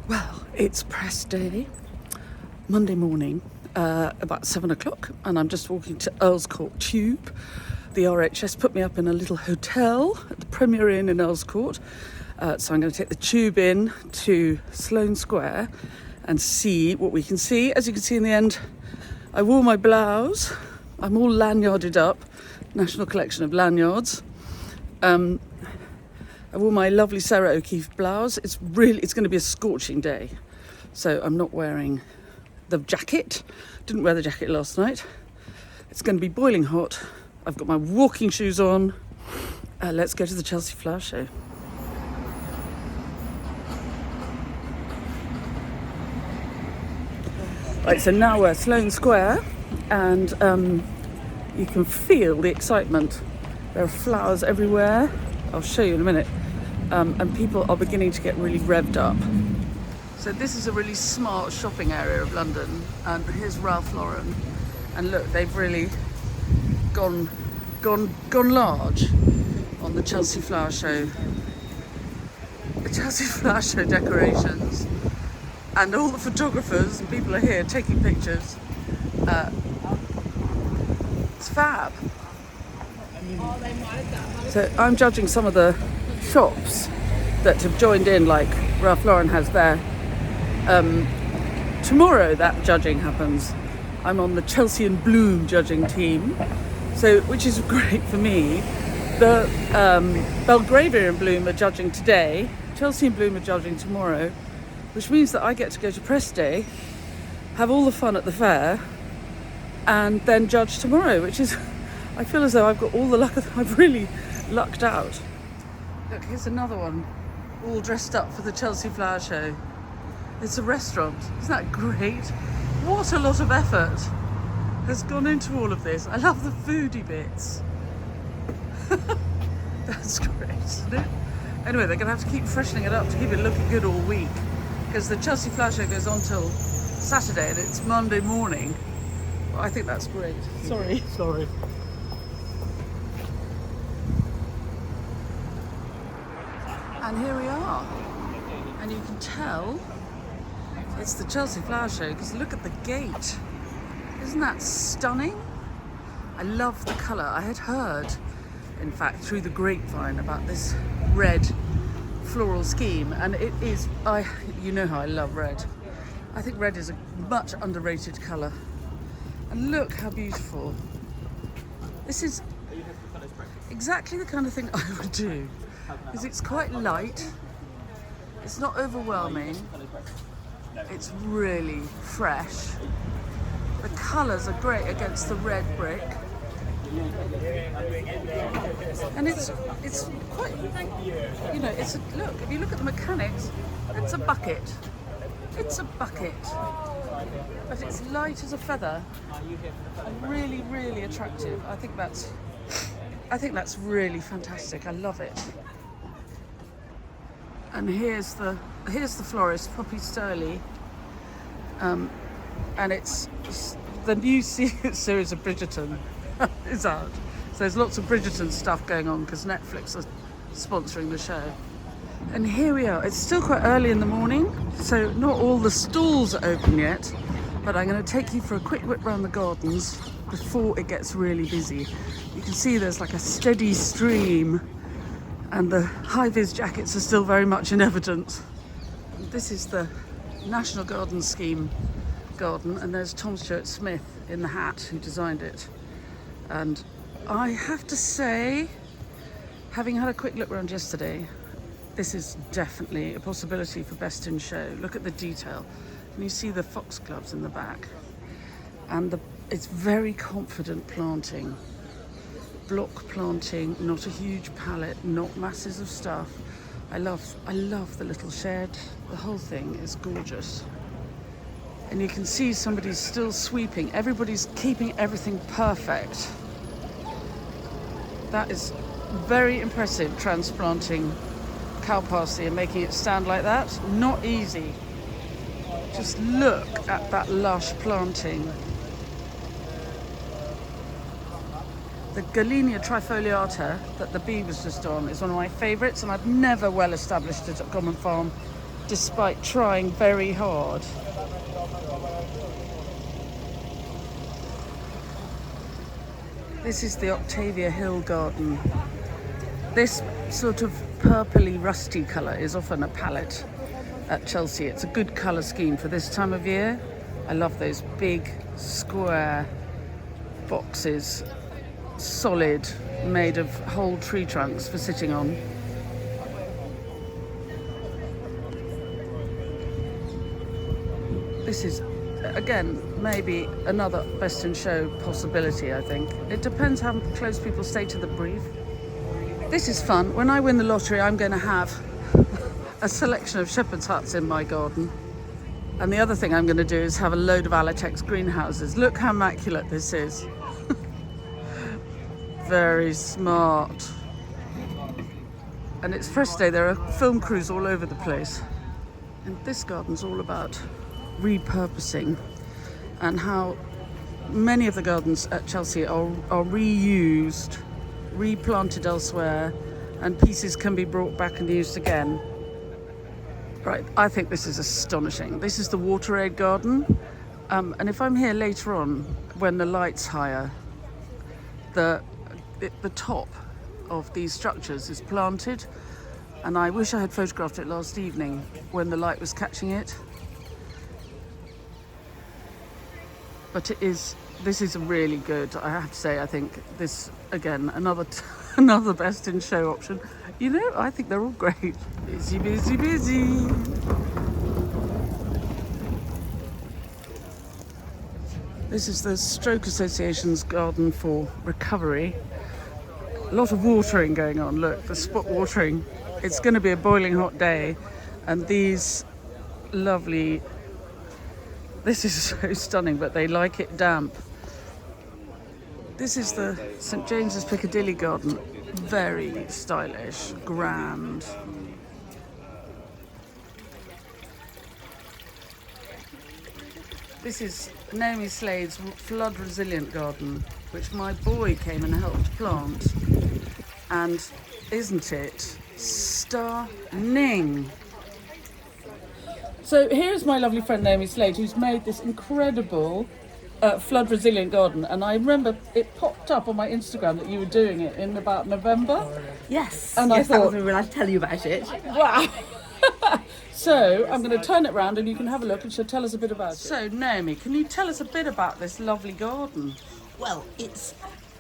Well, it's press day, Monday morning, about 7 o'clock, and I'm just walking to Earl's Court Tube. The RHS put me up in a little hotel at the Premier Inn in Earl's Court, so I'm going to take the tube in to Sloane Square and see what we can see. As you can see in the end, I wore my blouse. I'm all lanyarded up, National Collection of Lanyards. I wore my lovely Sarah O'Keefe blouse. It's going to be a scorching day. So I'm not wearing the jacket. Didn't wear the jacket last night. It's going to be boiling hot. I've got my walking shoes on. Let's go to the Chelsea Flower Show. Right, so now we're at Sloane Square and you can feel the excitement. There are flowers everywhere. I'll show you in a minute. And people are beginning to get really revved up. So this is a really smart shopping area of London. And here's Ralph Lauren. And look, they've really gone large on the Chelsea Flower Show. The Chelsea Flower Show decorations. And all the photographers and people are here taking pictures. It's fab. So I'm judging some of the shops that have joined in, like Ralph Lauren has there. Tomorrow that judging happens. I'm on the Chelsea and Bloom judging team, so which is great for me. The Belgravia and Bloom are judging today. Chelsea and Bloom are judging tomorrow, which means that I get to go to press day, have all the fun at the fair, and then judge tomorrow, which is, I feel as though I've got all the luck. I've really lucked out. Look, here's another one, all dressed up for the Chelsea Flower Show. It's a restaurant. Isn't that great? What a lot of effort has gone into all of this. I love the foodie bits. That's great, isn't it? Anyway, they're going to have to keep freshening it up to keep it looking good all week, because the Chelsea Flower Show goes on till Saturday and it's Monday morning. Well, I think that's great. Sorry. And here we are, and you can tell it's the Chelsea Flower Show because look at the gate. Isn't that stunning? I love the colour. I had heard, in fact, through the grapevine about this red floral scheme, and it is, you know how I love red. I think red is a much underrated colour. And look how beautiful. This is exactly the kind of thing I would do. Because it's quite light, it's not overwhelming, it's really fresh. The colours are great against the red brick. And it's quite, you know, look, if you look at the mechanics, it's a bucket. It's a bucket. But it's light as a feather and really, really attractive. I think that's really fantastic. I love it. And here's the florist, Poppy Sturley, and it's the new series of Bridgeton is out. So there's lots of Bridgeton stuff going on because Netflix are sponsoring the show. And here we are. It's still quite early in the morning, so not all the stalls are open yet. But I'm going to take you for a quick whip around the gardens before it gets really busy. You can see there's like a steady stream, and the high-vis jackets are still very much in evidence. This is the National Garden Scheme garden, and there's Tom Stuart Smith in the hat who designed it. And I have to say, having had a quick look around yesterday, this is definitely a possibility for best in show. Look at the detail. And you see the foxgloves in the back. And it's very confident planting. Block planting, not a huge palette, not masses of stuff. I love the little shed. The whole thing is gorgeous. And you can see somebody's still sweeping. Everybody's keeping everything perfect. That is very impressive, transplanting cow parsley and making it stand like that. Not easy. Just look at that lush planting. The Gallenia trifoliata that the bee was just on is one of my favourites, and I've never well established it at Common Farm. despite trying very hard. This is the Octavia Hill garden. This sort of purpley rusty colour is often a palette at Chelsea. It's a good colour scheme for this time of year. I love those big square boxes, solid, made of whole tree trunks for sitting on. This is, again, maybe another best in show possibility, I think. It depends how close people stay to the brief. This is fun. When I win the lottery, I'm going to have a selection of shepherd's huts in my garden. And the other thing I'm going to do is have a load of Alatex greenhouses. Look how immaculate this is. Very smart. And it's Fresh Day. There are film crews all over the place. And this garden's all about repurposing and how many of the gardens at Chelsea are reused, replanted elsewhere, and pieces can be brought back and used again. Right, I think this is astonishing. This is the water aid garden, and if I'm here later on when the light's higher, the top of these structures is planted, and I wish I had photographed it last evening when the light was catching it. But this is really good, I have to say. I think this, again, another best in show option. You know, I think they're all great. Busy, busy, busy. This is the Stroke Association's garden for recovery. A lot of watering going on. Look, the spot watering. It's going to be a boiling hot day, and these lovely, this is so stunning, but they like it damp. This is the St James's Piccadilly garden. Very stylish, grand. This is Naomi Slade's flood resilient garden, which my boy came and helped plant. And isn't it stunning? So here's my lovely friend Naomi Slade, who's made this incredible flood resilient garden, and I remember it popped up on my Instagram that you were doing it in about November. Yes, and yes, I thought, that was when I tell you about it. Wow. So I'm going to turn it round and you can have a look and she'll tell us a bit about it. So Naomi, can you tell us a bit about this lovely garden? Well, it's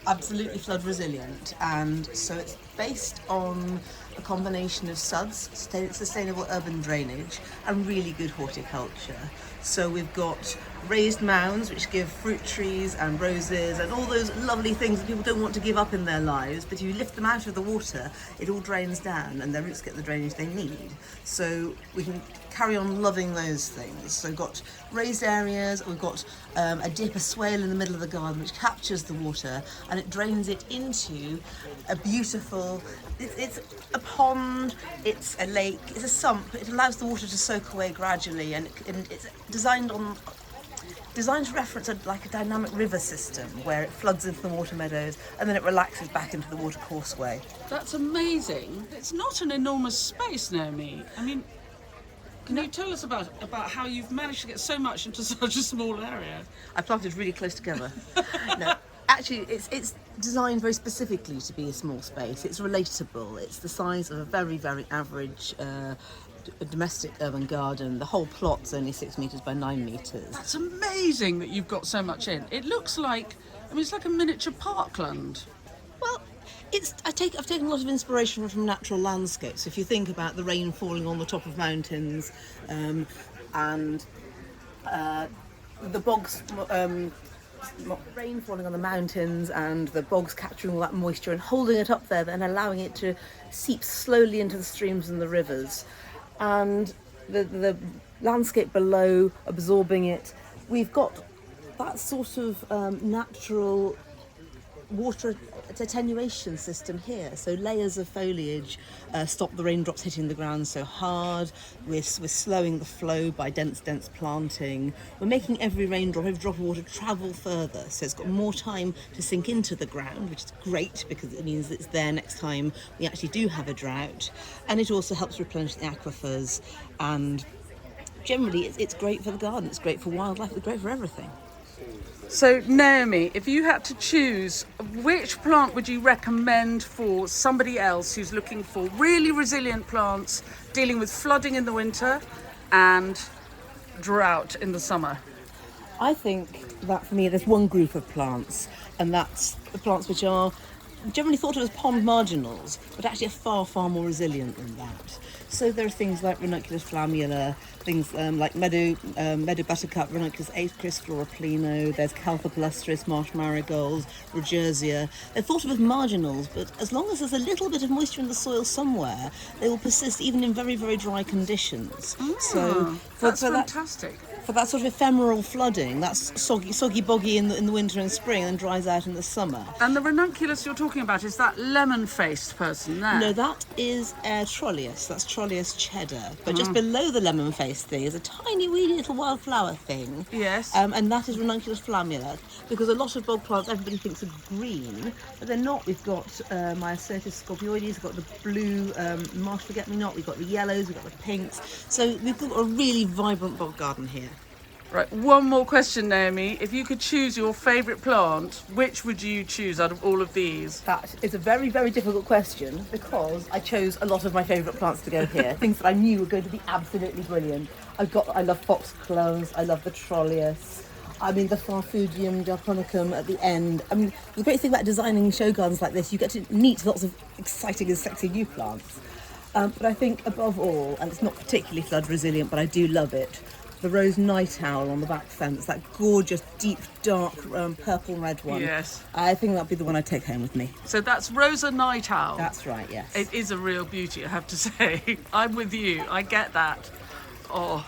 absolutely flood resilient, and so it's based on a combination of SUDs, sustainable urban drainage, and really good horticulture. So we've got raised mounds which give fruit trees and roses and all those lovely things that people don't want to give up in their lives, but if you lift them out of the water, it all drains down and their roots get the drainage they need. So we can carry on loving those things. So we've got raised areas, we've got a dip, a swale in the middle of the garden which captures the water and it drains it into a beautiful, it's a pond, it's a lake, it's a sump. It allows the water to soak away gradually, and it's designed to reference like a dynamic river system where it floods into the water meadows and then it relaxes back into the water courseway. That's amazing. It's not an enormous space, Naomi. I mean, can you tell us about how you've managed to get so much into such a small area? I planted really close together. No, actually, it's designed very specifically to be a small space. It's relatable. It's the size of a very, very average a domestic urban garden. The whole plot's only 6 metres by 9 metres. That's amazing that you've got so much in. It looks like, it's like a miniature parkland. Well, I've taken a lot of inspiration from natural landscapes. If you think about the rain falling on the top of mountains, and the bogs, rain falling on the mountains and the bogs capturing all that moisture and holding it up there and allowing it to seep slowly into the streams and the rivers, and the landscape below absorbing it. We've got that sort of natural water attenuation system here. So layers of foliage stop the raindrops hitting the ground so hard. We're slowing the flow by dense planting. We're making every raindrop, every drop of water travel further. So it's got more time to sink into the ground, which is great because it means it's there next time we actually do have a drought. And it also helps replenish the aquifers. And generally, it's great for the garden. It's great for wildlife. It's great for everything. So Naomi, if you had to choose, which plant would you recommend for somebody else who's looking for really resilient plants, dealing with flooding in the winter and drought in the summer? I think that for me there's one group of plants, and that's the plants which are generally thought of as pond marginals, but actually are far more resilient than that. So there are things like Ranunculus flammula, things like meadow buttercup, Ranunculus acris floropleno, there's Caltha palustris, marsh marigolds, Regersia. They're thought of as marginals, but as long as there's a little bit of moisture in the soil somewhere, they will persist even in very, very dry conditions. So that's fantastic. For that sort of ephemeral flooding, that's soggy boggy in the winter and spring and dries out in the summer. And the ranunculus you're talking about is that lemon-faced person there? No, that is Trollius. That's Trollius cheddar. But just below the lemon-faced thing is a tiny, weedy little wildflower thing. Yes. And that is Ranunculus flammula, because a lot of bog plants everybody thinks are green, but they're not. We've got Myosotis scorpioides, we've got the blue marsh forget-me-not, we've got the yellows, we've got the pinks. So we've got a really vibrant bog garden here. Right, one more question, Naomi. If you could choose your favourite plant, which would you choose out of all of these? That is a very, very difficult question because I chose a lot of my favourite plants to go here. Things that I knew were going to be absolutely brilliant. I love foxgloves, I love the Trollius, I mean the Farfugium japonicum at the end. I mean, the great thing about designing show gardens like this, you get to meet lots of exciting and sexy new plants. But I think above all, and it's not particularly flood resilient, but I do love it, the rose night owl on the back fence, that gorgeous, deep, dark purple red one. Yes. I think that'd be the one I'd take home with me. So that's Rosa Night Owl. That's right, yes. It is a real beauty, I have to say. I'm with you. I get that. Oh.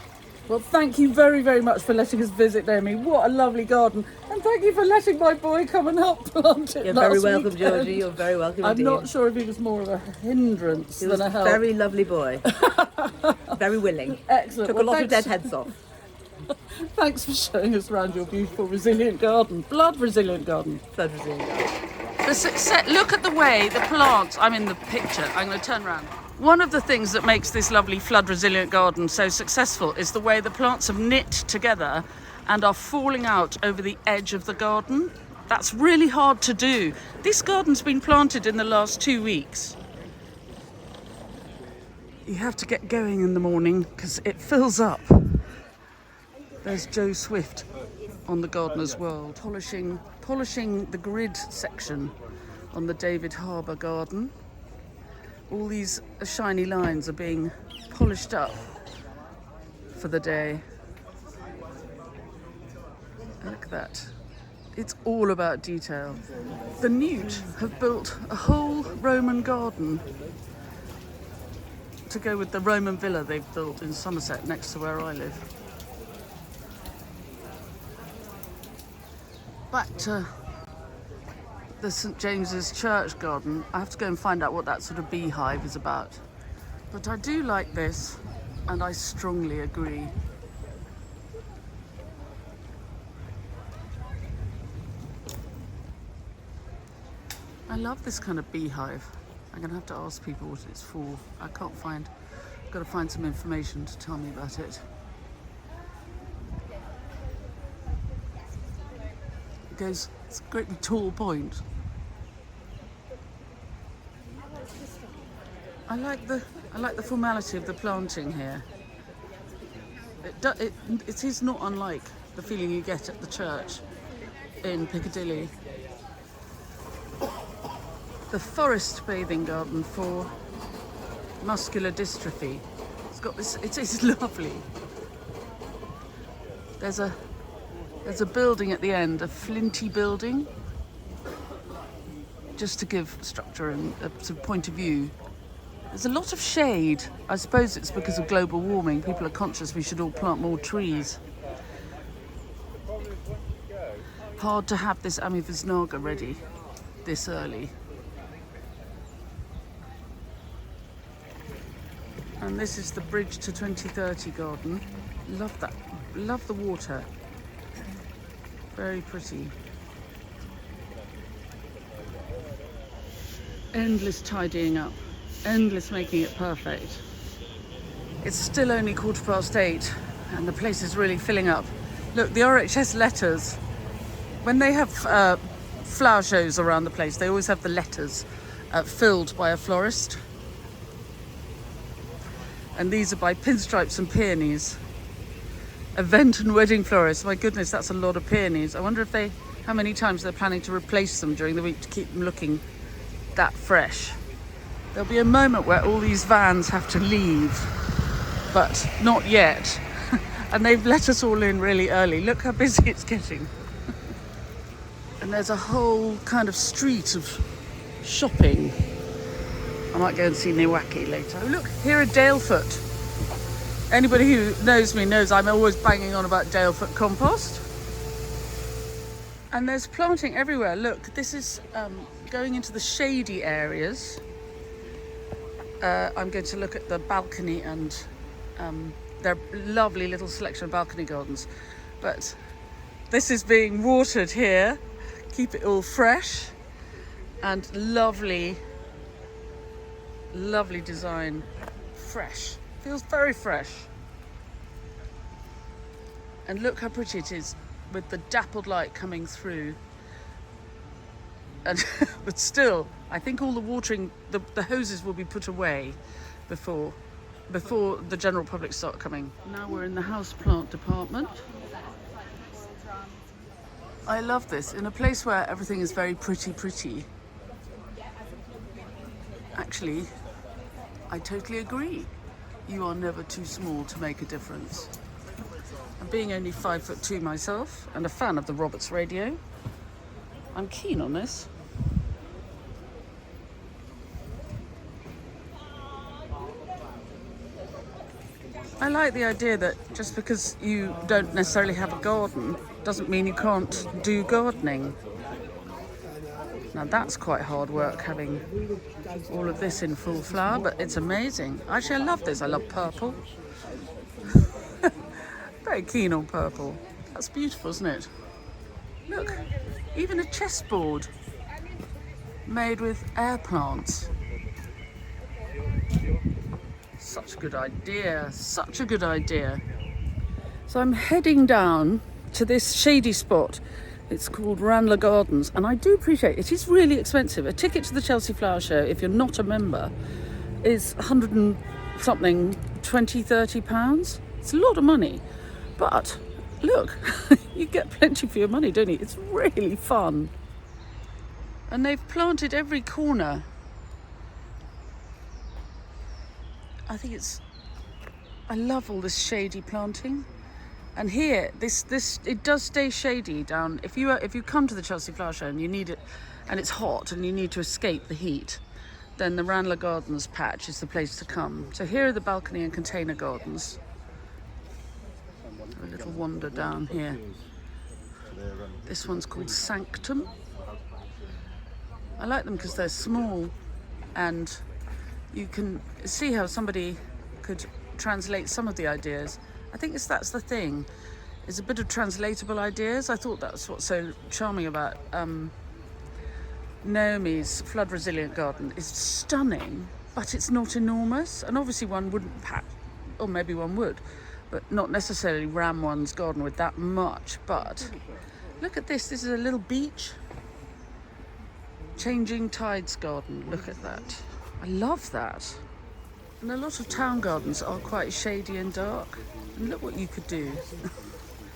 Well, thank you very, very much for letting us visit, Naomi. What a lovely garden. And thank you for letting my boy come and help plant it. You're very welcome, weekend. Georgie. You're very welcome I'm indeed. not sure if he was more of a hindrance He was than a a help. very lovely boy. Very willing. Excellent. Took a lot of dead heads off. Thanks for showing us around your beautiful resilient garden. Blood resilient garden. Flood resilient garden. Look at the way the plants, I'm in the picture, I'm going to turn around. One of the things that makes this lovely flood resilient garden so successful is the way the plants have knit together and are falling out over the edge of the garden. That's really hard to do. This garden's been planted in the last 2 weeks. You have to get going in the morning because it fills up. There's Joe Swift on the Gardener's World, polishing the grid section on the David Harbour garden. All these shiny lines are being polished up for the day. Look at that. It's all about detail. The Newt have built a whole Roman garden to go with the Roman villa they've built in Somerset next to where I live. Back to the St James's Church garden. I have to go and find out what that sort of beehive is about. But I do like this, and I strongly agree. I love this kind of beehive. I'm going to have to ask people what it's for. I've got to find some information to tell me about it. It's a great big tall point. I like the formality of the planting here. It is not unlike the feeling you get at the church in Piccadilly. The forest bathing garden for muscular dystrophy. It's got this. It is lovely. There's a building at the end, a flinty building, just to give structure and a sort of point of view. There's a lot of shade. I suppose it's because of global warming. People are conscious we should all plant more trees. Hard to have this Amivisnaga ready. this early. And this is the Bridge to 2030 garden. Love that. Love the water. Very pretty. Endless tidying up. Endless making it perfect. It's still only 8:15 and the place is really filling up. Look, the RHS letters. When they have flower shows around the place, they always have the letters filled by a florist. And these are by Pinstripes and Peonies. Event and wedding florists. My goodness, that's a lot of peonies. I wonder how many times they're planning to replace them during the week to keep them looking that fresh. There'll be a moment where all these vans have to leave, but not yet. And they've let us all in really early. Look how busy it's getting. And there's a whole kind of street of shopping. I might go and see Newaki later. Oh, look, here are Dalefoot. Anybody who knows me knows I'm always banging on about Dalefoot compost. And there's planting everywhere. Look, this is going into the shady areas. I'm going to look at the balcony and their lovely little selection of balcony gardens. But this is being watered here. Keep it all fresh and lovely design. Fresh. Feels very fresh. And look how pretty it is with the dappled light coming through. And but still, I think all the watering, the hoses will be put away before the general public start coming. Now we're in the houseplant department. I love this. In a place where everything is very pretty. Actually, I totally agree. You are never too small to make a difference. And being only 5'2" myself and a fan of the Roberts radio, I'm keen on this. I like the idea that just because you don't necessarily have a garden doesn't mean you can't do gardening. Now that's quite hard work having all of this in full flower, but it's amazing. Actually, I love this. I love purple. Very keen on purple. That's beautiful, isn't it? Look, even a chessboard made with air plants. Such a good idea. Such a good idea. So I'm heading down to this shady spot. It's called Randler Gardens, and I do appreciate it is really expensive. A ticket to the Chelsea Flower Show, if you're not a member, is 100 and something, 20, 30 pounds. It's a lot of money, but look, you get plenty for your money, don't you? It's really fun. And they've planted every corner. I love all this shady planting. And here, it does stay shady down. If you come to the Chelsea Flower Show and you need it, and it's hot and you need to escape the heat, then the Randler Gardens patch is the place to come. So here are the balcony and container gardens. A little wander down here. This one's called Sanctum. I like them because they're small, and you can see how somebody could translate some of the ideas. I think that's the thing, is a bit of translatable ideas. I thought that's what's so charming about Naomi's flood resilient garden. It's stunning, but it's not enormous. And obviously one wouldn't pack, or maybe one would, but not necessarily ram one's garden with that much. But look at this. This is a little beach. Changing Tides garden. Look at that. I love that. And a lot of town gardens are quite shady and dark. And look what you could do.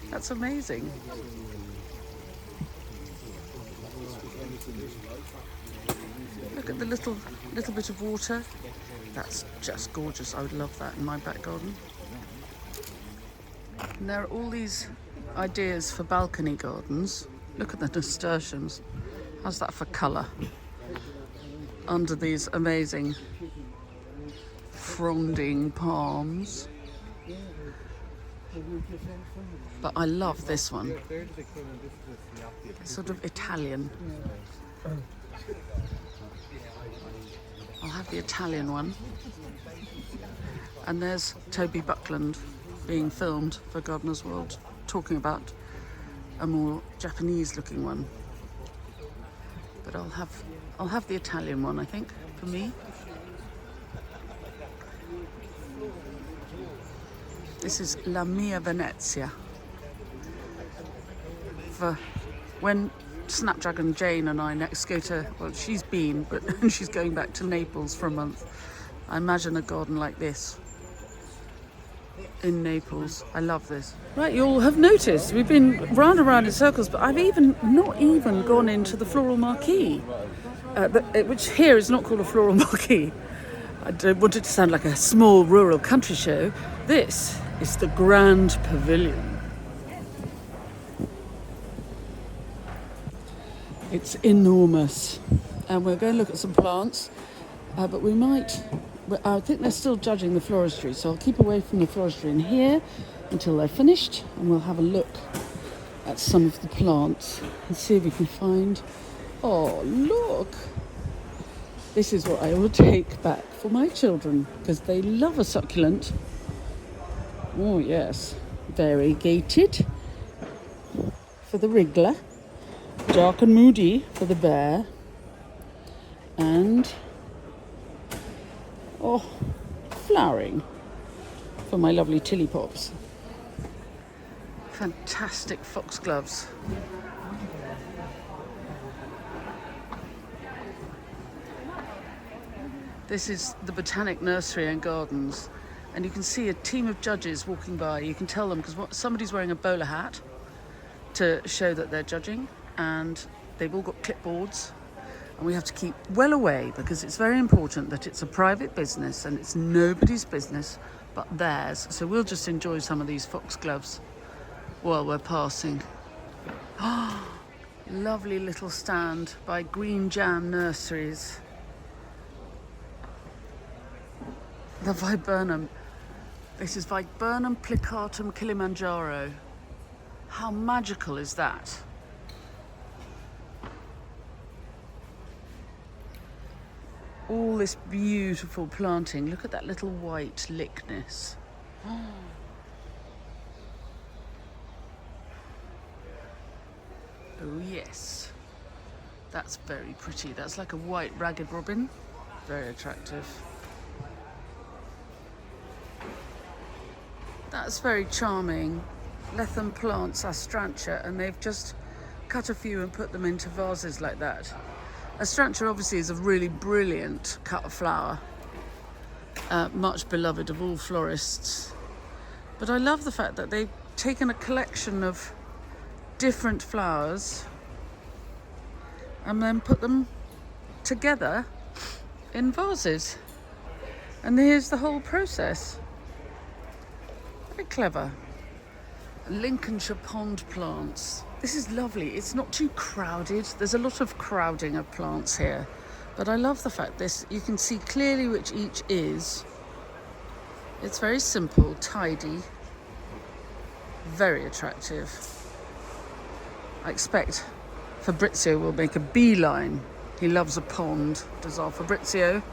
That's amazing. Look at the little bit of water. That's just gorgeous. I would love that in my back garden. And there are all these ideas for balcony gardens. Look at the nasturtiums. How's that for colour? Under these amazing fronding palms. But I love this one. It's sort of Italian. I'll have the Italian one. And there's Toby Buckland being filmed for Gardener's World, talking about a more Japanese looking one. But I'll have the Italian one, I think, for me. This is La Mia Venezia. For when Snapdragon Jane and I next go to, well, she's been, but she's going back to Naples for a month. I imagine a garden like this in Naples. I love this. Right, you'll have noticed we've been round and round in circles, but I've not even gone into the floral marquee, which here is not called a floral marquee. I don't want it to sound like a small rural country show. This is the Grand Pavilion. It's enormous, and we're going to look at some plants, but I think they're still judging the floristry, so I'll keep away from the floristry in here until they're finished, and we'll have a look at some of the plants and see if we can find... Oh, look! This is what I will take back for my children, because they love a succulent. Oh yes, variegated for the wriggler, dark and moody for the bear, and flowering for my lovely tilly pops. Fantastic foxgloves. This is the Botanic Nursery and Gardens, and you can see a team of judges walking by. You can tell them because somebody's wearing a bowler hat to show that they're judging, and they've all got clipboards, and we have to keep well away because it's very important that it's a private business and it's nobody's business but theirs. So we'll just enjoy some of these foxgloves while we're passing. Oh, lovely little stand by Green Jam Nurseries. The viburnum. This is Viburnum plicatum Kilimanjaro. How magical is that? All this beautiful planting. Look at that little white lickness. Oh yes, that's very pretty. That's like a white ragged robin. Very attractive. That's very charming. Lethem plants Astrantia, and they've just cut a few and put them into vases like that. Astrantia obviously is a really brilliant cut flower, much beloved of all florists. But I love the fact that they've taken a collection of different flowers and then put them together in vases. And here's the whole process. Very clever. Lincolnshire pond plants. This is lovely. It's not too crowded. There's a lot of crowding of plants here, but I love the fact this, you can see clearly which each is. It's very simple, tidy, very attractive. I expect Fabrizio will make a beeline. He loves a pond, does our Fabrizio.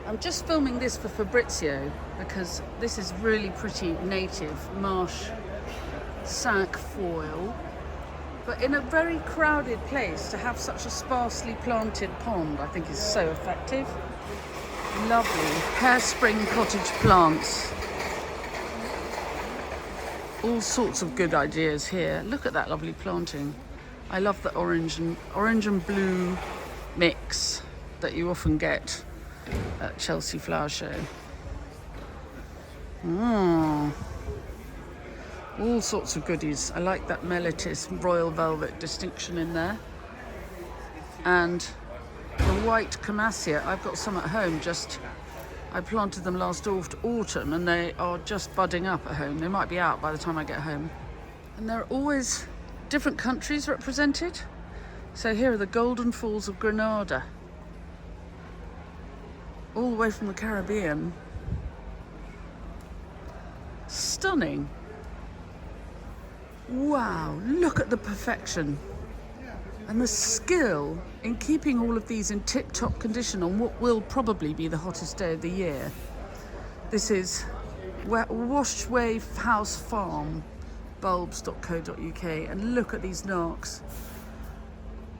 I'm just filming this for Fabrizio because this is really pretty native marsh cinquefoil, but in a very crowded place to have such a sparsely planted pond I think is so effective. Lovely hairspring cottage plants. All sorts of good ideas here. Look at that lovely planting. I love the orange and blue mix that you often get at Chelsea Flower Show. All sorts of goodies. I like that mellitus royal velvet distinction in there. And the white camassia, I've got some at home, I planted them last autumn and they are just budding up at home. They might be out by the time I get home. And there are always different countries represented. So here are the Golden Falls of Grenada. All the way from the Caribbean. Stunning. Wow, look at the perfection. And the skill in keeping all of these in tip-top condition on what will probably be the hottest day of the year. This is Washway House Farm, bulbs.co.uk, and look at these narks.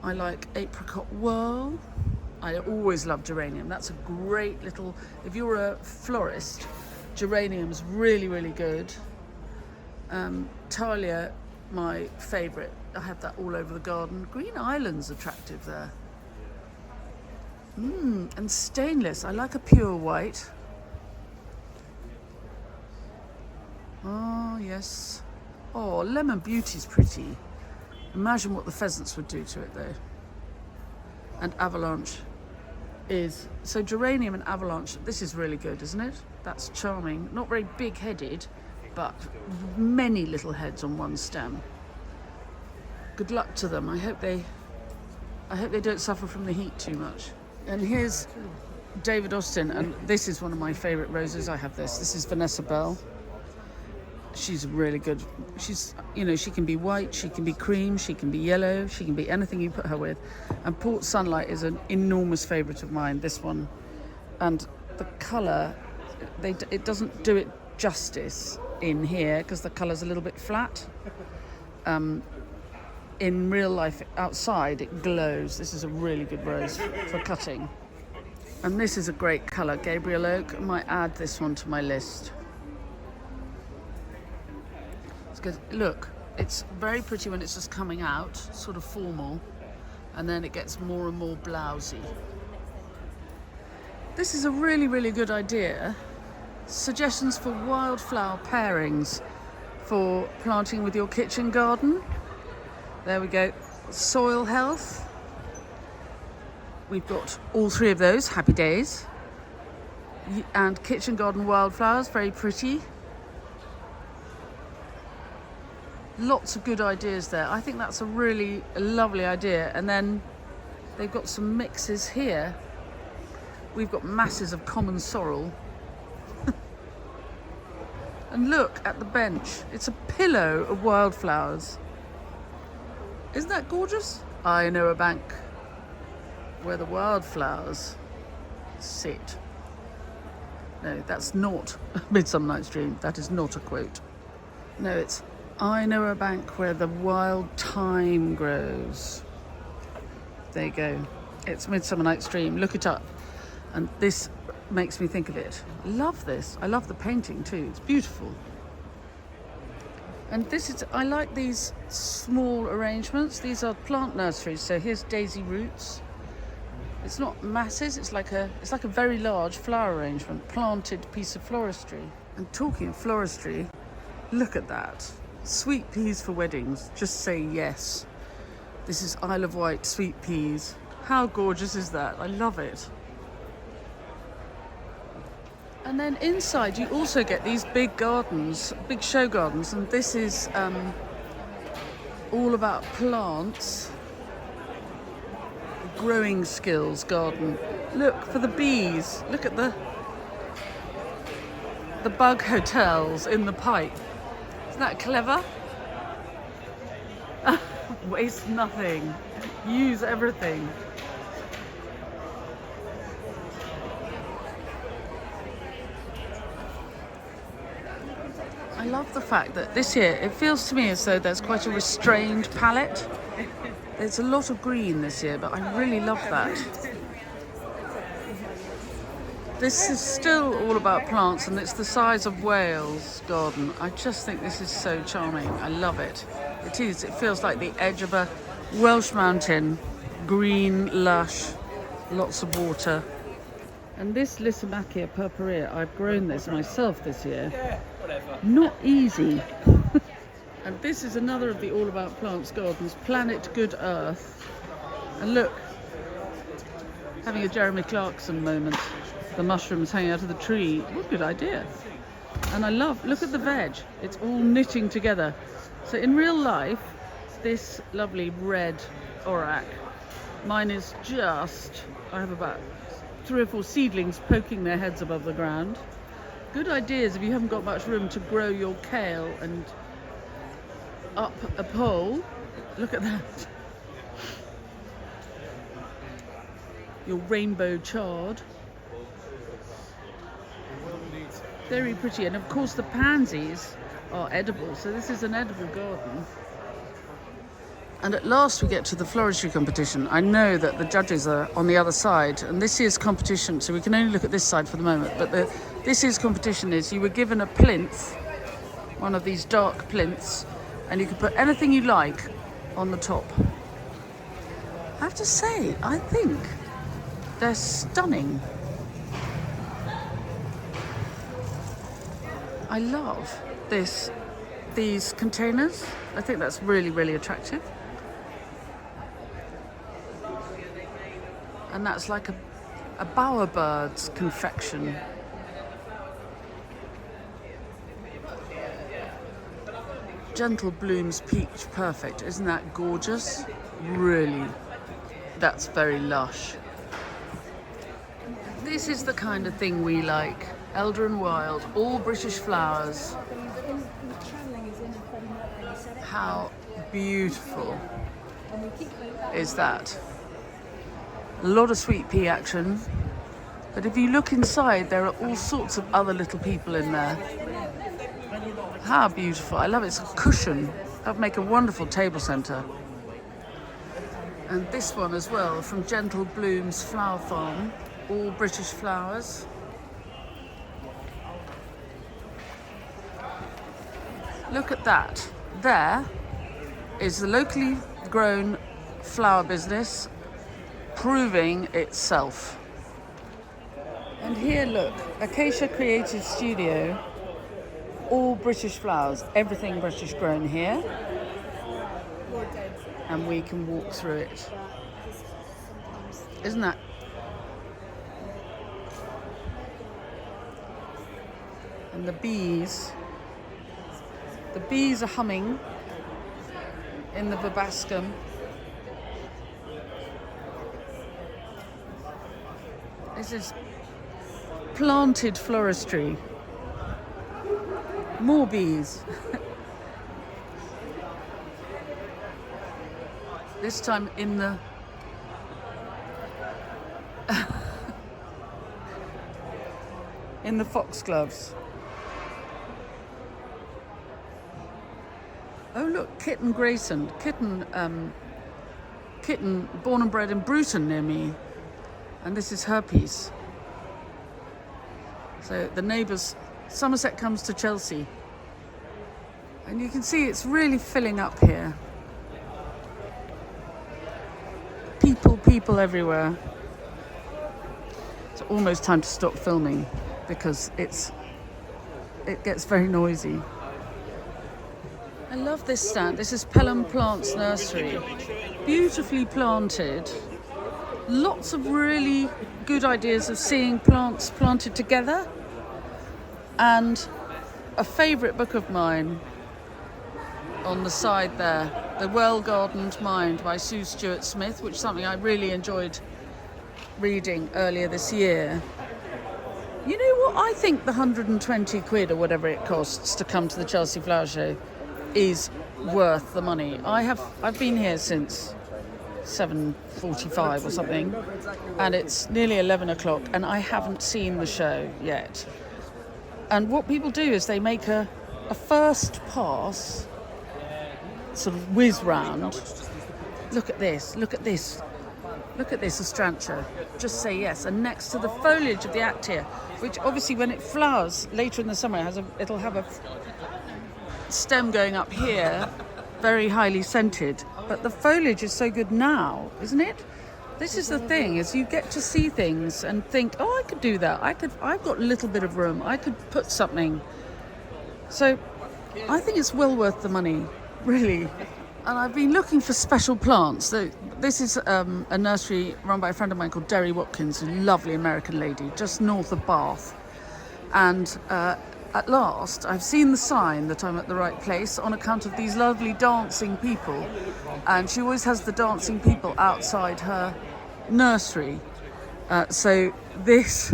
I like apricot whirl. I always love geranium. That's a great little, if you're a florist, geranium's really, really good. Talia, my favourite. I have that all over the garden. Green Island's attractive there. And stainless. I like a pure white. Oh, yes. Oh, Lemon Beauty's pretty. Imagine what the pheasants would do to it, though. And Avalanche is... So geranium and Avalanche, this is really good, isn't it? That's charming. Not very big-headed, but many little heads on one stem. Good luck to them. I hope they don't suffer from the heat too much. And here's David Austin, and this is one of my favourite roses. I have this. This is Vanessa Bell. She's really good. She's, you know, she can be white, she can be cream, she can be yellow, she can be anything you put her with. And Port Sunlight is an enormous favourite of mine, this one. And the colour, it doesn't do it justice in here because the colour's a little bit flat. In real life, outside, it glows. This is a really good rose for cutting. And this is a great colour, Gabriel Oak. I might add this one to my list. It's good. Look, it's very pretty when it's just coming out, sort of formal, and then it gets more and more blousy. This is a really, really good idea. Suggestions for wildflower pairings for planting with your kitchen garden. There we go. Soil health. We've got all three of those. Happy days. And kitchen garden wildflowers. Very pretty. Lots of good ideas there. I think that's a really lovely idea. And then they've got some mixes here. We've got masses of common sorrel. And look at the bench. It's a pillow of wildflowers. Isn't that gorgeous? I know a bank where the wildflowers sit. No, that's not Midsummer Night's Dream. That is not a quote. No, it's I know a bank where the wild thyme grows. There you go. It's Midsummer Night's Dream. Look it up. And this makes me think of it. I love this. I love the painting too. It's beautiful. And this is, I like these small arrangements. These are plant nurseries. So here's daisy roots. It's not masses, it's like a very large flower arrangement, planted piece of floristry. And talking of floristry, look at that. Sweet peas for weddings, just say yes. This is Isle of Wight sweet peas. How gorgeous is that? I love it. And then inside you also get these big gardens, big show gardens, and this is all about plants. Growing skills garden. Look for the bees. Look at the bug hotels in the pipe. Isn't that clever? Waste nothing. Use everything. I love the fact that this year, it feels to me as though there's quite a restrained palette. There's a lot of green this year, but I really love that. This is still all about plants, and it's the size of Wales garden. I just think this is so charming. I love it. It is. It feels like the edge of a Welsh mountain. Green, lush, lots of water. And this Lysimachia purpurea, I've grown this myself this year. Not easy. And this is another of the All About Plants gardens, Planet Good Earth. And look, having a Jeremy Clarkson moment. The mushrooms hanging out of the tree. What a good idea. And I love, look at the veg. It's all knitting together. So in real life, this lovely red orac, mine is just, I have about 3 or 4 seedlings poking their heads above the ground. Good ideas if you haven't got much room to grow your kale and up a pole. Look at that. your rainbow chard. Very pretty, and of course the pansies are edible, so this is an edible garden. And at last we get to the Floristry Competition. I know that the judges are on the other side, and this year's competition, so we can only look at this side for the moment, but this year's competition is you were given a plinth, one of these dark plinths, and you could put anything you like on the top. I have to say, I think they're stunning. I love these containers. I think that's really, really attractive. And that's like a bowerbird's confection. Gentle Blooms Peach Perfect. Isn't that gorgeous? Really, that's very lush. This is the kind of thing we like. Elder and Wild, all British flowers. How beautiful is that? A lot of sweet pea action, but if you look inside, there are all sorts of other little people in there. How beautiful. I love it. It's a cushion. That would make a wonderful table centre. And this one as well, from Gentle Blooms Flower Farm, all British flowers. Look at that. There is the locally grown flower business proving itself. And here, look, Acacia Creative Studio, all British flowers, everything British grown here. And we can walk through it. Isn't that? And the bees are humming in the verbascum. This is planted floristry. More bees. This time in the in the foxgloves. Oh look, Kitten Grayson. Kitten born and bred in Bridgeton near me. And this is her piece. So the neighbours, Somerset comes to Chelsea. And you can see it's really filling up here. People everywhere. It's almost time to stop filming because it gets very noisy. I love this stand. This is Pelham Plants Nursery. Beautifully planted. Lots of really good ideas of seeing plants planted together. And a favourite book of mine on the side there, The Well-Gardened Mind by Sue Stuart Smith, which is something I really enjoyed reading earlier this year. You know what? I think the 120 quid or whatever it costs to come to the Chelsea Flower Show is worth the money. I've been here since 7:45 or something, and it's nearly 11 o'clock, and I haven't seen the show yet. And what people do is they make a first pass sort of whiz round. Look at this, Astrantia. Just say yes. And next to the foliage of the Actia, which obviously when it flowers later in the summer it'll have a stem going up here, very highly scented. But the foliage is so good now, isn't it? This is the thing, is you get to see things and think, oh, I could do that. I've got a little bit of room. I could put something. So I think it's well worth the money, really. And I've been looking for special plants. So this is a nursery run by a friend of mine called Derry Watkins, a lovely American lady, just north of Bath. And at last, I've seen the sign that I'm at the right place on account of these lovely dancing people. And she always has the dancing people outside her nursery. So this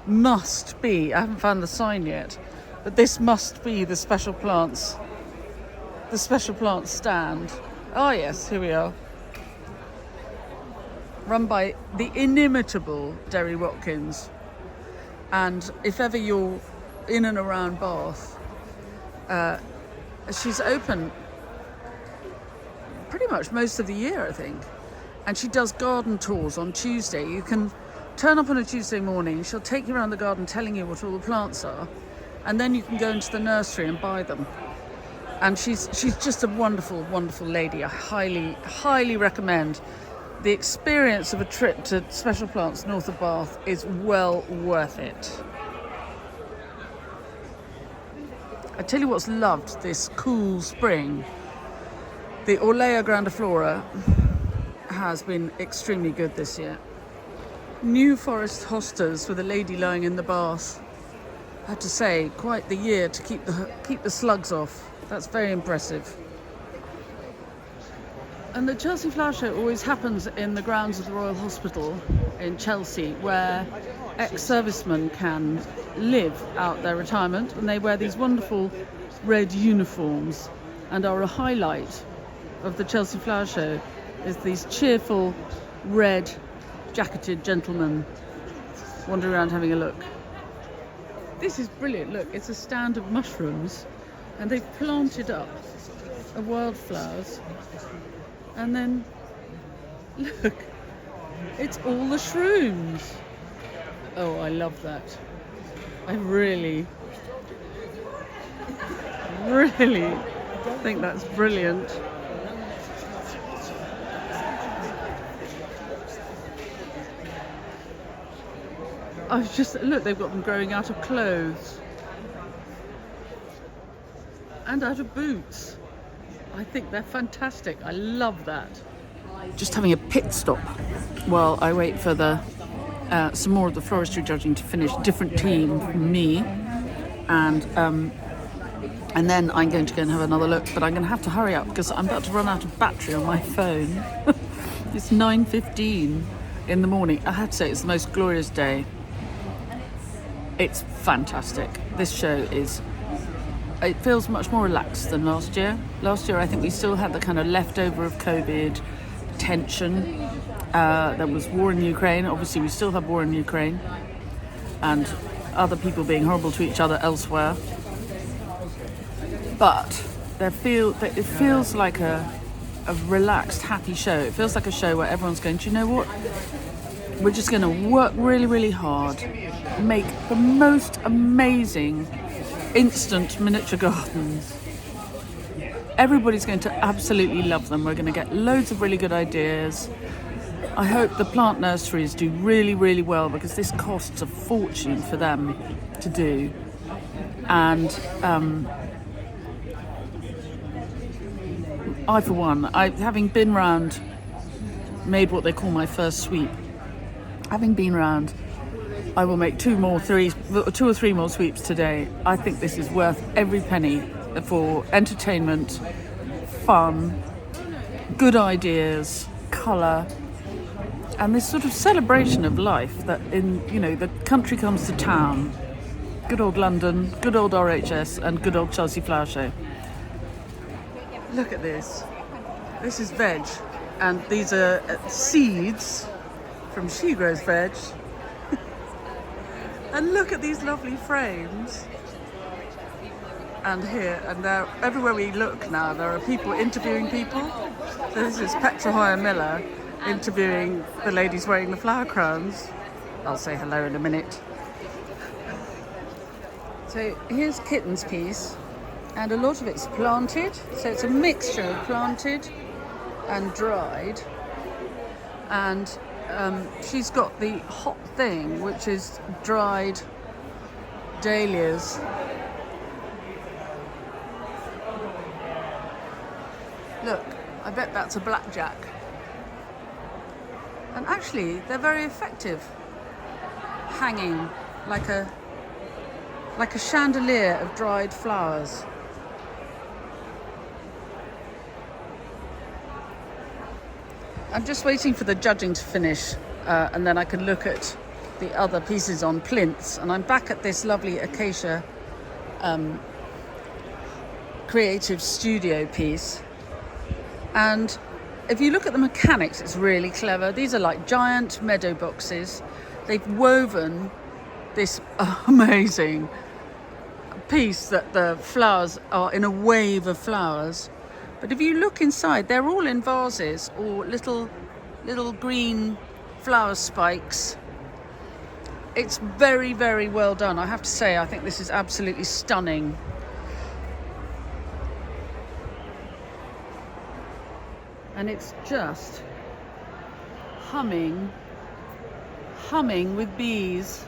must be, I haven't found the sign yet, but this must be the special plants stand. Oh yes, here we are. run by the inimitable Derry Watkins. And if ever you're in and around Bath, she's open pretty much most of the year, I think. And she does garden tours on Tuesday. You can turn up on a Tuesday morning, she'll take you around the garden telling you what all the plants are, and then you can go into the nursery and buy them. And she's just a wonderful, wonderful lady. I highly recommend. The experience of a trip to Special Plants north of Bath is well worth it. I tell you what's loved this cool spring. The Orchid grandiflora has been extremely good this year. New forest hostas with a lady lying in the bath. I have to say, quite the year to keep the slugs off. That's very impressive. And the Chelsea Flower Show always happens in the grounds of the Royal Hospital in Chelsea, where ex-servicemen can live out their retirement, and they wear these wonderful red uniforms, and are a highlight of the Chelsea Flower Show is these cheerful red jacketed gentlemen wandering around having a look. This is brilliant. Look, it's a stand of mushrooms, and they've planted up of wildflowers, and then look, it's all the shrooms. Oh, I love that. I really think that's brilliant. I've just look, they've got them growing out of clothes and out of boots. I think they're fantastic. I love that. Just having a pit stop while I wait for the some more of the floristry judging to finish. Different team from me, and then I'm going to go and have another look. But I'm going to have to hurry up because I'm about to run out of battery on my phone. It's 9:15 in the morning. I have to say, it's the most glorious day. It's fantastic. This show it feels much more relaxed than last year. Last year, I think we still had the kind of leftover of COVID tension. There was war in Ukraine. Obviously, we still have war in Ukraine, and other people being horrible to each other elsewhere. But it feels like a relaxed, happy show. It feels like a show where everyone's going, do you know what? We're just going to work really, really hard, make the most amazing instant miniature gardens. Everybody's going to absolutely love them. We're going to get loads of really good ideas. I hope the plant nurseries do really, really well, because this costs a fortune for them to do. And I, for one, having been round, made what they call my first sweep. Having been round, I will make two or three more sweeps today. I think this is worth every penny for entertainment, fun, good ideas, colour, and this sort of celebration of life that the country comes to town. Good old London, good old RHS, and good old Chelsea Flower Show. Look at this. This is veg, and these are seeds from She Grows Veg. And look at these lovely frames. And here, and there, everywhere we look now, there are people interviewing people. So this is Petra Hoyer Miller interviewing the ladies wearing the flower crowns. I'll say hello in a minute. So here's Kitten's piece, and a lot of it's planted. So it's a mixture of planted and dried. And she's got the hot thing, which is dried dahlias. Look, I bet that's a blackjack. And actually, they're very effective, hanging like a chandelier of dried flowers. I'm just waiting for the judging to finish, and then I can look at the other pieces on plinths. And I'm back at this lovely acacia creative studio piece. And if you look at the mechanics, it's really clever. These are like giant meadow boxes. They've woven this amazing piece that the flowers are in a wave of flowers. But if you look inside, they're all in vases or little green flower spikes. It's very, very well done. I have to say, I think this is absolutely stunning. And it's just humming with bees.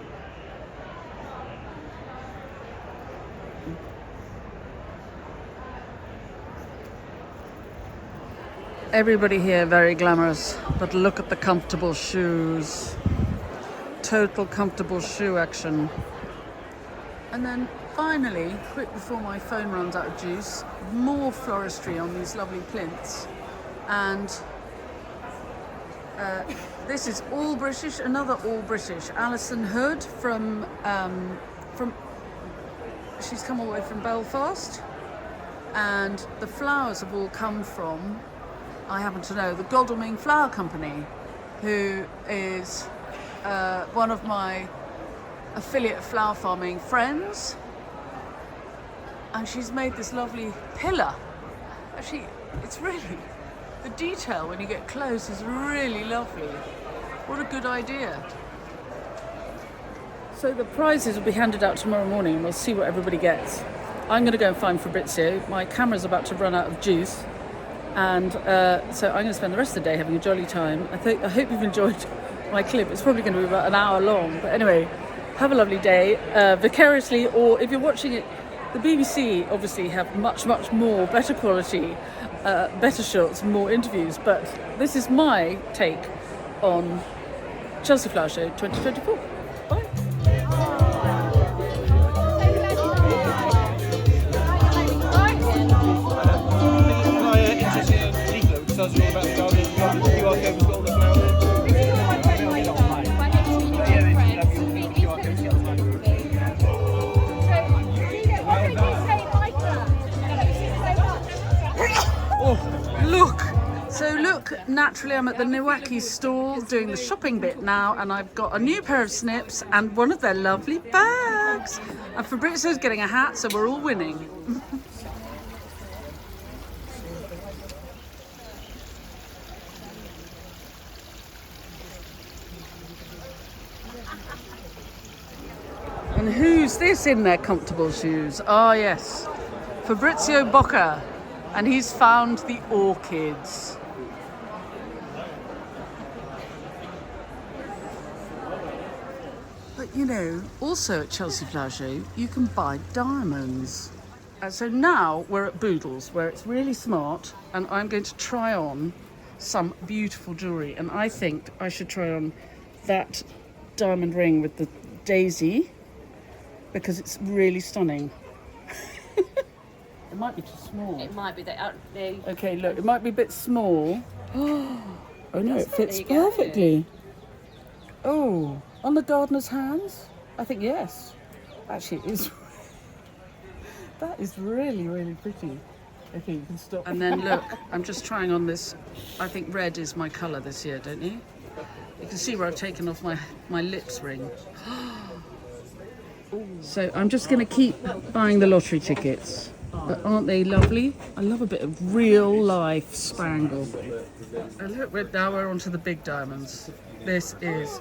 Everybody here very glamorous, but look at the comfortable shoes. Total comfortable shoe action. And then finally, quick before my phone runs out of juice, more floristry on these lovely plinths. And this is all British, another all British. Alison Hood from she's come all the way from Belfast, and the flowers have all come from, I happen to know, the Godalming Flower Company, who is one of my affiliate flower farming friends, and she's made this lovely pillar. Actually, it's really, the detail when you get close is really lovely. What a good idea. So the prizes will be handed out tomorrow morning and we'll see what everybody gets. I'm going to go and find Fabrizio. My camera's about to run out of juice, and so I'm going to spend the rest of the day having a jolly time. I hope you've enjoyed my clip. It's probably going to be about an hour long, but anyway, have a lovely day vicariously, or if you're watching it, the BBC obviously have much more better quality, better shots, more interviews, but this is my take on Chelsea Flower Show 2024. Bye. Tells you all about the garden. You got the QR code with all the flowers. Oh, look! So look, naturally I'm at the Newaki stall doing the shopping bit now, and I've got a new pair of snips and one of their lovely bags. And Fabrizio's getting a hat, so we're all winning. And who's this in their comfortable shoes? Ah, yes, Fabrizio Bocca, and he's found the orchids. But you know, also at Chelsea Flower Show, you can buy diamonds. So now we're at Boodles, where it's really smart, and I'm going to try on some beautiful jewellery. And I think I should try on that diamond ring with the daisy, because it's really stunning. It might be too small. It might be that. Okay, look, it might be a bit small. Oh no, it fits perfectly. Oh, on the gardener's hands? I think yes. Actually, it is. That is really pretty. Okay, you can stop. And then look, I'm just trying on this. I think red is my colour this year, don't you? You can see where I've taken off my lips ring. So I'm just going to keep buying the lottery tickets. But aren't they lovely? I love a bit of real life spangle. And look, now we're onto the big diamonds. This is,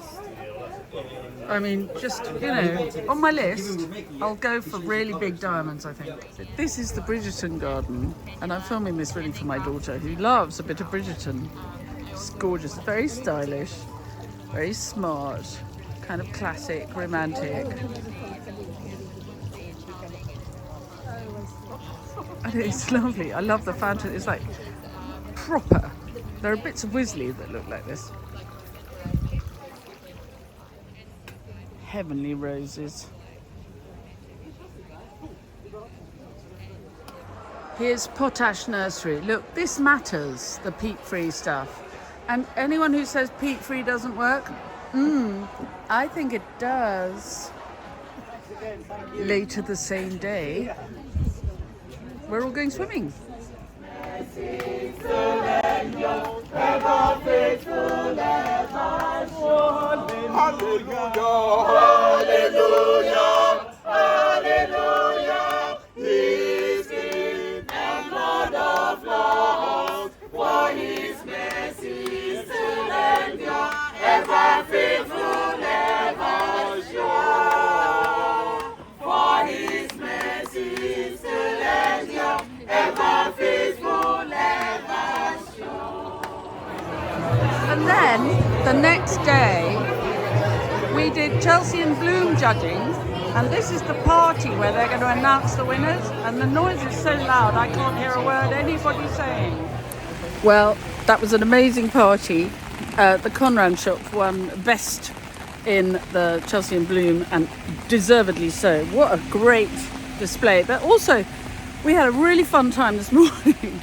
I mean, just, you know, on my list, I'll go for really big diamonds, I think. This is the Bridgeton garden, and I'm filming this really for my daughter, who loves a bit of Bridgeton. It's gorgeous, very stylish, very smart, kind of classic, romantic. And it's lovely. I love the fountain. It's like proper. There are bits of Wisley that look like this. Heavenly roses. Here's Potash Nursery. Look, this matters, the peat-free stuff. And anyone who says peat-free doesn't work, I think it does. Later the same day, we're all going swimming. And then the next day we did Chelsea and Bloom judging, and this is the party where they're going to announce the winners, and the noise is so loud I can't hear a word anybody saying. Well, that was an amazing party. The Conran shop won best in the Chelsea and Bloom, and deservedly so. What a great display. But also we had a really fun time this morning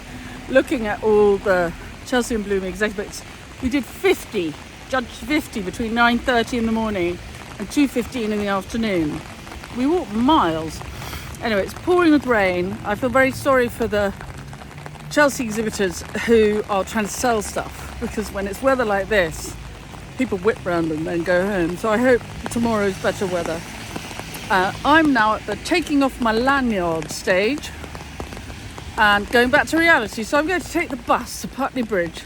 looking at all the Chelsea and Bloom exhibits. We did 50, judged 50 between 9:30 in the morning and 2:15 in the afternoon. We walked miles. Anyway, it's pouring with rain. I feel very sorry for the Chelsea exhibitors who are trying to sell stuff, because when it's weather like this, people whip round and then go home. So I hope tomorrow's better weather. I'm now at the taking off my lanyard stage and going back to reality. So I'm going to take the bus to Putney Bridge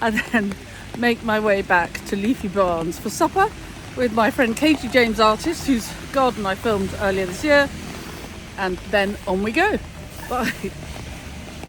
and then make my way back to Leafy Barns for supper with my friend Katie James Artist, whose garden I filmed earlier this year, and then on we go. Bye.